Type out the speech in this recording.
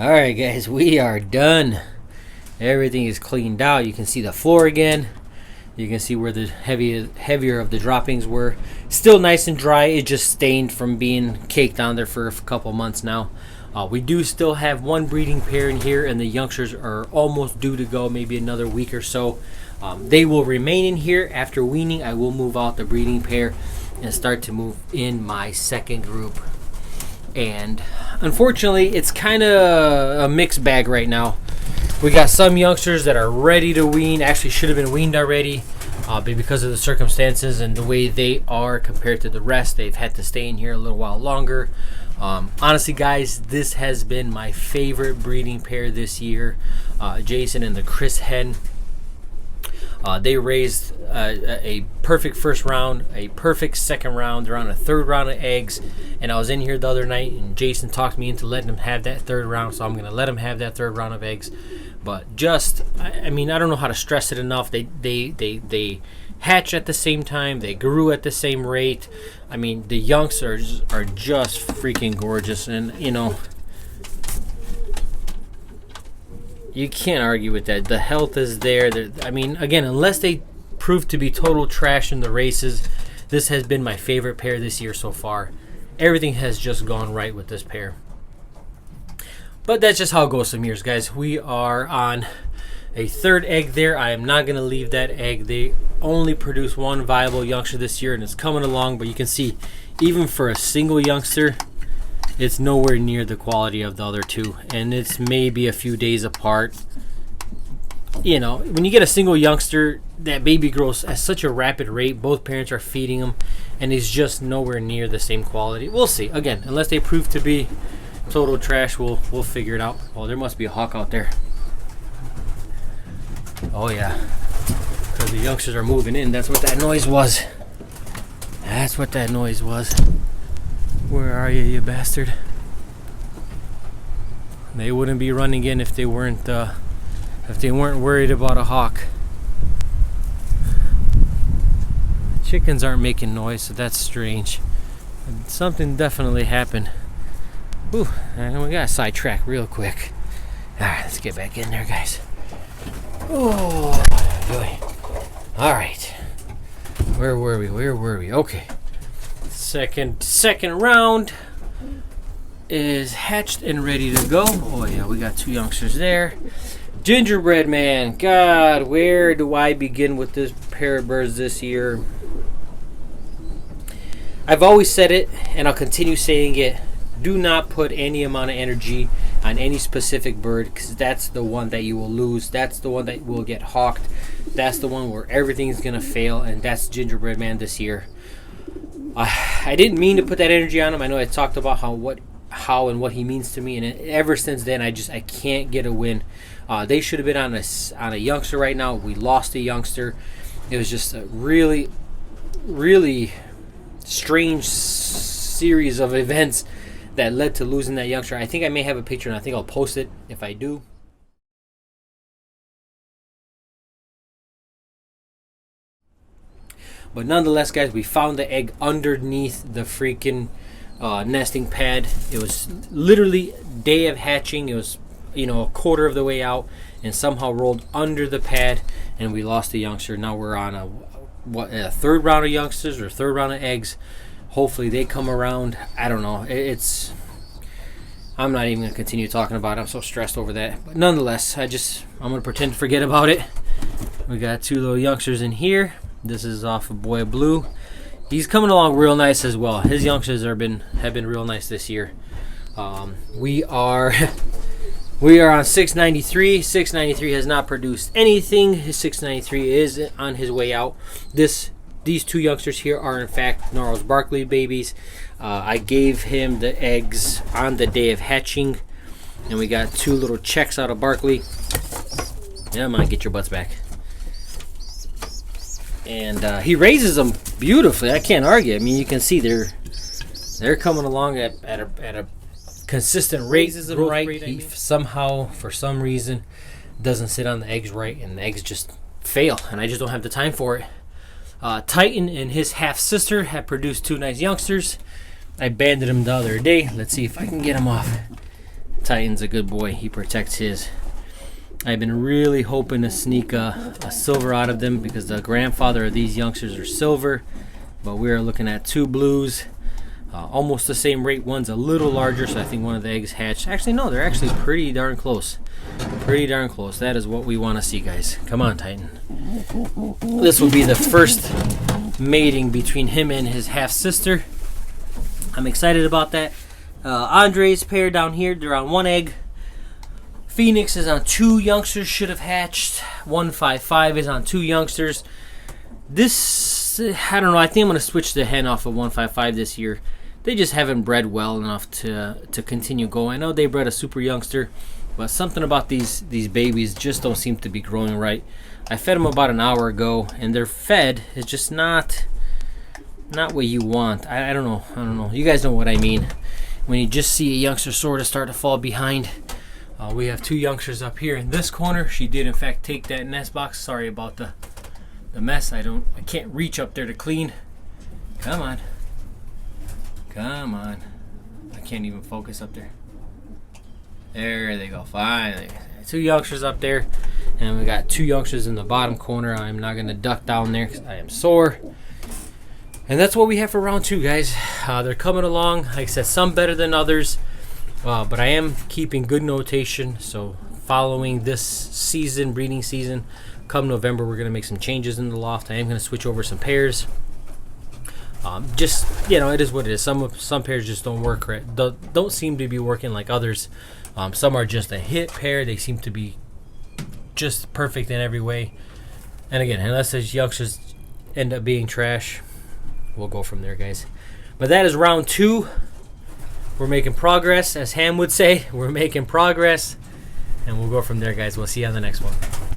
Alright guys, we are done. Everything is cleaned out. You can see the floor again. You can see where the heavier of the droppings were. Still nice and dry. It just stained from being caked on there for a couple months now. We do still have one breeding pair in here, and the youngsters are almost due to go, maybe another week or so. They will remain in here. After weaning, I will move out the breeding pair and start to move in my second group. And unfortunately, it's kind of a mixed bag right now. We got some youngsters that are ready to wean, actually should have been weaned already, but because of the circumstances and the way they are compared to the rest, they've had to stay in here a little while longer. Honestly guys, this has been my favorite breeding pair this year. Jason and the Chris hen. They raised a perfect first round, a perfect second round. They're on a third round of eggs, and I was in here the other night and Jason talked me into letting them have that third round, so I'm going to let them have that third round of eggs. But just, I mean, I don't know how to stress it enough. They hatch at the same time. They grew at the same rate. I mean, the youngsters are just freaking gorgeous, and you know, you can't argue with that. The health is there. I mean, again, unless they prove to be total trash in the races, this has been my favorite pair this year so far. Everything has just gone right with this pair. But that's just how it goes some years, guys. We are on a third egg there. I am not going to leave that egg. They only produce one viable youngster this year, and it's coming along. But you can see, even for a single youngster, it's nowhere near the quality of the other two, and it's maybe a few days apart. You know, when you get a single youngster, that baby grows at such a rapid rate. Both parents are feeding them, and it's just nowhere near the same quality. We'll see. Again, unless they prove to be total trash, we'll figure it out. Oh, there must be a hawk out there. Oh yeah, because the youngsters are moving in. That's what that noise was. That's what that noise was. Where are you, you bastard? They wouldn't be running in if they weren't worried about a hawk. Chickens aren't making noise, so that's strange. Something definitely happened. Ooh, and we got sidetracked real quick. Alright, let's get back in there, guys. Oh boy. Alright. Where were we? Okay. Second round is hatched and ready to go. Oh yeah, we got two youngsters there. Gingerbread man, God, where do I begin with this pair of birds this year? I've always said it, and I'll continue saying it. Do not put any amount of energy on any specific bird, because that's the one that you will lose. That's the one that will get hawked. That's the one where everything's gonna fail, and that's Gingerbread man this year. I didn't mean to put that energy on him. I know I talked about how and what he means to me, and ever since then, I can't get a win. They should have been on a youngster right now. We lost a youngster. It was just a really, really strange series of events that led to losing that youngster. I think I may have a picture, and I think I'll post it if I do. But nonetheless, guys, we found the egg underneath the freaking nesting pad. It was literally day of hatching. It was, you know, a quarter of the way out, and somehow rolled under the pad, and we lost the youngster. Now we're on a third round of youngsters, or third round of eggs. Hopefully they come around. I don't know. I'm not even gonna continue talking about it. I'm so stressed over that. But nonetheless, I'm gonna pretend to forget about it. We got two little youngsters in here. This is off of Boy Blue. He's coming along real nice as well. His youngsters have been real nice this year. We are on 693. 693 has not produced anything. His 693 is on his way out. These two youngsters here are in fact Gnarls Barkley babies. I gave him the eggs on the day of hatching, and we got two little checks out of Barkley. Yeah, man, get your butts back. And he raises them beautifully. I can't argue. I mean, you can see they're coming along at a consistent rate. Raises them right. He somehow, for some reason, doesn't sit on the eggs right, and the eggs just fail, and I just don't have the time for it. Titan and his half sister have produced two nice youngsters. I banded him the other day. Let's see if I can get him off. Titan's a good boy. He protects his. I've been really hoping to sneak a silver out of them because the grandfather of these youngsters are silver, but we are looking at 2 blues, almost the same rate. One's a little larger, so I think one of the eggs hatched. Actually, no, they're actually pretty darn close. Pretty darn close. That is what we want to see, guys. Come on, Titan. This will be the first mating between him and his half-sister. I'm excited about that. Andre's pair down here, they're on 1 egg. Phoenix is on 2 youngsters, should have hatched. 155 is on 2 youngsters. This, I don't know, I think I'm going to switch the hen off of 155 this year. They just haven't bred well enough to continue going. I know they bred a super youngster, but something about these babies just don't seem to be growing right. I fed them about an hour ago, and their fed is just not what you want. I don't know. You guys know what I mean. When you just see a youngster sort of start to fall behind. We have 2 youngsters up here in this corner. She did in fact take that nest box. Sorry about the mess. I can't reach up there to clean. Come on. I can't even focus up there. There they go. Finally. 2 youngsters up there. And we got 2 youngsters in the bottom corner. I'm not going to duck down there because I am sore. And that's what we have for round 2, guys. They're coming along. Like I said, some better than others. But I am keeping good notation. So following this season, breeding season, come November, we're going to make some changes in the loft. I am going to switch over some pairs. Just, it is what it is. Some pairs just don't work right. Don't seem to be working like others. Some are just a hit pair. They seem to be just perfect in every way. And again, unless those youngsters end up being trash, we'll go from there, guys. But that is round 2. We're making progress, as Ham would say. We're making progress. And we'll go from there, guys. We'll see you on the next one.